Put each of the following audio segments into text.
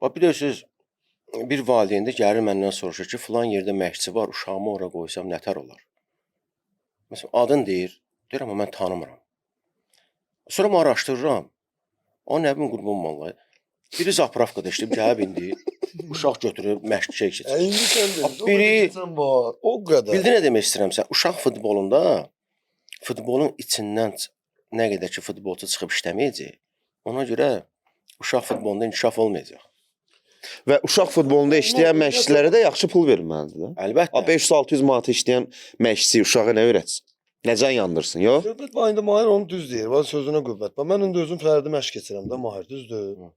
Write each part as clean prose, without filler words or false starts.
Bax bilirsiniz, bir valideyn də gəlir məndən soruşur ki, filan yerdə məşqçi var, uşağımı ora qoysam nətər olar? Məsələn, adın deyir, deyirəm, amma mən tanımıram. Sonra mən araşdırıram. O nə bilim qurban vallahi. Biri zapravkada işləyib, gəlib indi, uşaq götürüb məşqçiyə keçir. İndi sən də, Biri- o qədər. Bildi nə demək istəyirəm sən? Uşaq futbolunda, futbolun içindən nə qədər ki, futbolçu çıxıb işləməyəcək, ona görə uşaq futbolunda inkişaf olmayacaq. Və uşaq futbolunda işləyən məşqçilərə də yaxşı pul verilməlidir də. Əlbəttə. 500-600 manat işləyən məşqçi uşağa nə öyrətsin? Necə yandırsın, yox? Söhbət var, indi Mahir onu düz deyir. Var sözünə qüvvət var. Mən indi özüm fərdi məşq keçirəm də Mahir, düzdür.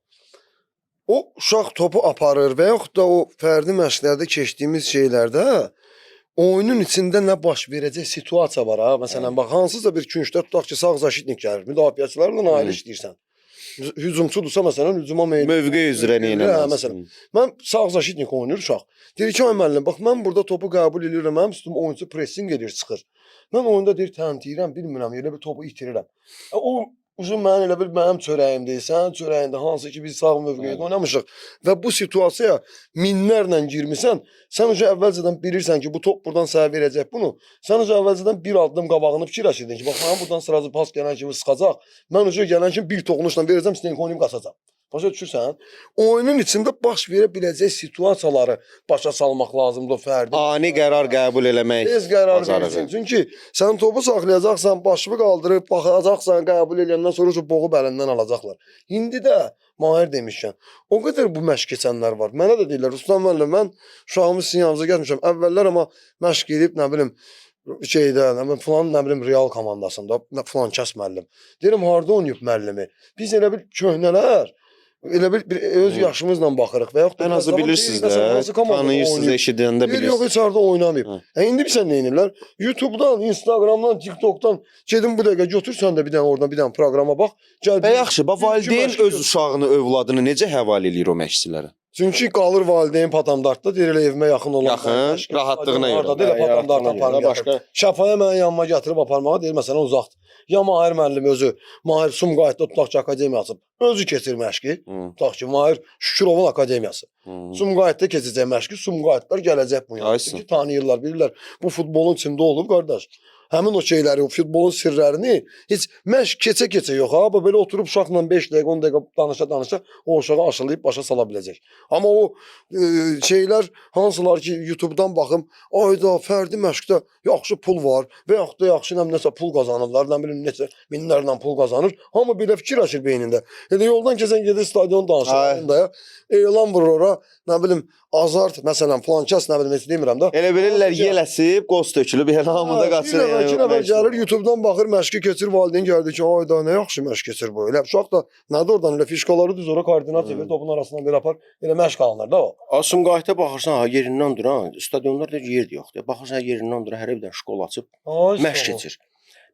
O uşaq topu aparır və yaxud da o fərdi məşqlərdə keçdiyimiz şeylərdə oyunun içində nə baş verəcək situasiya var ha. Məsələn, bax hansısa bir küncdə tutaq ki, sağ zaşitnik gəlir. Müdafiəçilərlə nail işləyirsən. Hücumçudursa məsələn hücuma Mövqe üzrə nə eləməlisən? Məsələn, mən sağ zaşitnik oynayır uşaq. Deyir ki, ay müəllim, bax mən burada topu qəbul edirəm, mənim üstüm oyunçu pressing edir, çıxır. Mən oyunda deyir təmtiyirəm, bilmirəm, elə bir topu itirirəm. O uzun mənim elə bir mənim çörəyimdir, sənin çörəyində hansı ki biz sağ mövqedə oynamışıq və bu situasiyaya minlərlə girmisən, sən önce əvvəlcədən bilirsən ki, bu top buradan sənə verəcək bunu. Sən önce əvvəlcədən bir addım qabağını fikirləşirdin ki, bax mənə buradan sıracı pas gələn kimi sıxacaq. Mən önce gələn kimi bir toxunuşla verəcəm, Stenkoyum qaçacaq. Başa düşürsən? Oyunun içində baş verə biləcək situasiyaları başa salmaq lazımdır fərdi. Ani qərar qəbul eləmək. Tez qərar bacarığı. versin. Çünki sən topu saxlayacaqsan, başını qaldırıb baxacaqsan, qəbul edəndən sonra boğub əlindən alacaqlar. İndi də Mahir demişkən, o qədər bu məşq keçənlər var. Mənə də deyirlər, Ruslan müəllim, mən uşağımı sizin yanınıza gəlmişəm. Əvvəllər amma məşq edib, nə bilim, falan, nə bilim, Real komandasında, falan kəs müəllim. Deyirəm, harda oynayıb müəllimi? Biz elə bir köhnələr, elə bir öz yaşımızla baxırıq və yaxud da Ən azı bilirsiniz də, tanıyırsınız, eşidəndə Yox, bilirsiniz. heç harda oynamayıb. İndi bilsən nə edirlər? YouTube-dan, Instagram-dan, TikTok-dan gedin bu dəqiqə götür sən də bir dənə oradan bir dənə proqrama bax. Gəl. Və yaxşı, bax valideyn öz uşağını, övladını necə həvalə eləyir o məşqçilərə? Çünki qalır valideyn Patamdartda, deyir elə evimə yaxın olan. Yaxın, rahatlığına görə. Orada deyir Patamdarda aparır. Başqa Şəfaya mənim yanıma gətirib aparmağa deyir məsələn uzaqdır. Ya Mahir müəllim özü, Mahir Sumqayıtda tutaq ki, akademiya açıb. Özü keçir məşqi. Tutaq ki, Mahir Şükürovun akademiyası. Sumqayıtda keçəcək məşqi, Sumqayıtlar gələcək bu yana. Çünki tanıyırlar, bilirlər. Bu futbolun içində olub qardaş. Həmin o şeyləri, o futbolun sirlərini heç məşq keçə-keçə yox ha. Belə oturub uşaqla 5 dəqiqə, 10 dəqiqə danışa-danışa o uşağı aşılayıb başa sala biləcək. Amma o şeylər hansılar ki, YouTube-dan baxım, ayda fərdi məşqdə yaxşı pul var və yaxud da yaxşı nəsə pul qazanırlar, nə bilim neçə minlərlə pul qazanır. Hamı belə fikirləşir beynində. Elə yoldan keçən gedir stadion danışır, elan vurur ora, nə bilim azart, məsələn, falan kəs, nə bilim, heç demirəm da. Elə bilirlər yeləsib, qoz tökülüb, elə hamıda qaçır. İki nəfər gəlir, YouTube-dan baxır, məşqi keçir, valideyn gəldi ki, ayda nə yaxşı məşq keçir bu. Elə uşaq da nədir oradan elə fişkaları düz ora koordinat çevir, topun arasından bir apar, elə məşq alınır da o. Sumqayıta baxırsan, ha yerindən duran, stadionlarda yer də yoxdur. Baxırsan yerindən duran, hər bir dənə şkol açıb, məşq keçir.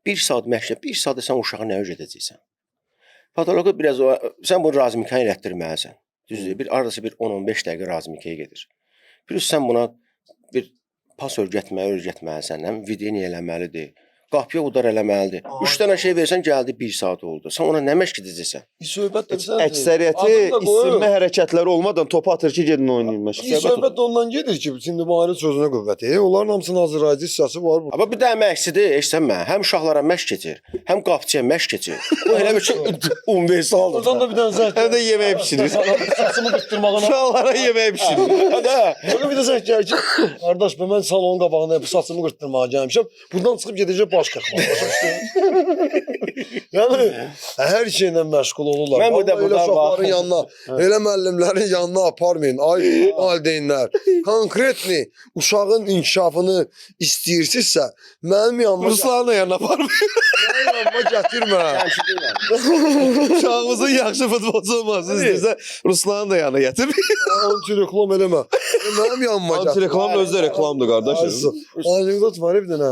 1 saat məşq, 1 saat sən uşağı nə öyrədəcəksən? Patoloqa biraz o, sən bunu razımikən elətdirməlisən. Düzdür, aradasa bir 10-15 dəqiqə razımikəyə gedir. Plus sən buna bir pas öyrətməlisən, video eləməlidir. Qapıya udar eləməlidir. 3 dənə şey versən gəldi 1 saat oldu. Sən ona nə məşq edəcəksən? Söhbət də Əksəriyyəti isinmə hərəkətləri olmadan topu atır ki, gedin oynayın məşq. Söhbət də ondan gedir ki, şimdi Mahir'in sözünə qüvvəti. Onların hamısının hazırlayıcı hissəsi var bu. Amma bir dənə məşqçidir, eşitsən həm uşaqlara məşq keçir, həm qapıçıya məşq keçir. Bu elə bir universaldır. Oradan da bir dənə zəng. Həm də yemək bişirir. Saçımı qırtdırmağına. Uşaqlara yemək bişirir. Hə. Sonra bir də zəng gəlir ki, qardaş mən salonun qabağında saçımı qırtdırmağa gəlmişəm. Buradan çıxıb gedəcək baş qırxmağa. Yəni hər şeylə məşğul olurlar. Mən burada uşaqların yanına, elə müəllimlərin yanına aparmayın. Ay valideynlər. Konkretni uşağın inkişafını istəyirsinizsə, mənim yanıma Ruslanın yanına aparmayın. mənim yanıma gətirmə. Uşağımızın yaxşı futbolçu olmasını istəyirsə, Ruslanın da yanına gətir. Anti-reklam eləmə. Mənim yanıma gətir. Anti-reklam özü də reklamdır qardaşım. Anekdot var bir dənə.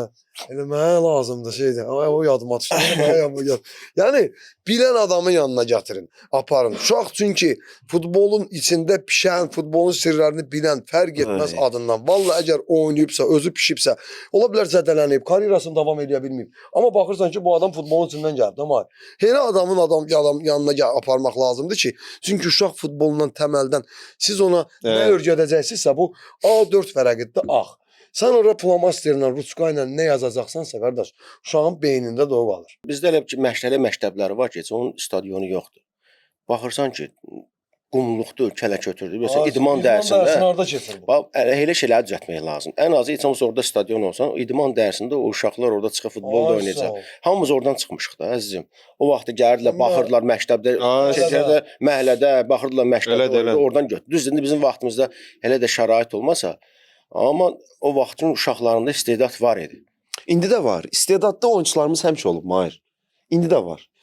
Elə mənə lazımdır şeydir. Ay o yadıma düşdü. Mənə yadıma gəl. Yəni bilən adamın yanına gətirin, aparın. Uşaq çünki futbolun içində pişən, futbolun sirlərini bilən, fərq etməz Ay. adından. Vallahi əgər oynayıbsa, özü pişibsə, ola bilər zədələnib, karyerasını davam edə bilməyib. Amma baxırsan ki, bu adam futbolun içindən gəlib, amma elə adamın yanına aparmaq lazımdır ki, çünki uşaq futbolundan təməldən siz ona nə Evet. öyrədəcəksinizsə bu A4 vərəqində ağ. Sən orada flomasterlə, ruçka ilə nə yazacaqsansa qardaş, uşağın beynində də o qalır. Bizdə elə ki, məktəbləri var ki, heç onun stadionu yoxdur. Baxırsan ki, qumluqdur, kələkötürdür. Məsələn, idman dərsində harda keçir bu? bax, elə şeyləri düzəltmək lazım. Ən azı heç olmasa orada stadion olsa, idman dərsində o uşaqlar orada çıxıb futbol da oynayacaq. Hamımız oradan çıxmışıq da əzizim. O vaxtı gəldilər, Amma- baxırdılar məktəbdə, Ay, keçərdə məhəllədə, baxırdılar məktəbdə, Elə də, elə. oradan götür. Düzdür, indi bizim vaxtımızda elə də şərait olmasa, amma o vaxtın uşaqlarında istedad var idi. İndi də var. İstedadlı oyunçularımız həmişə olub, Mahir. İndi də var.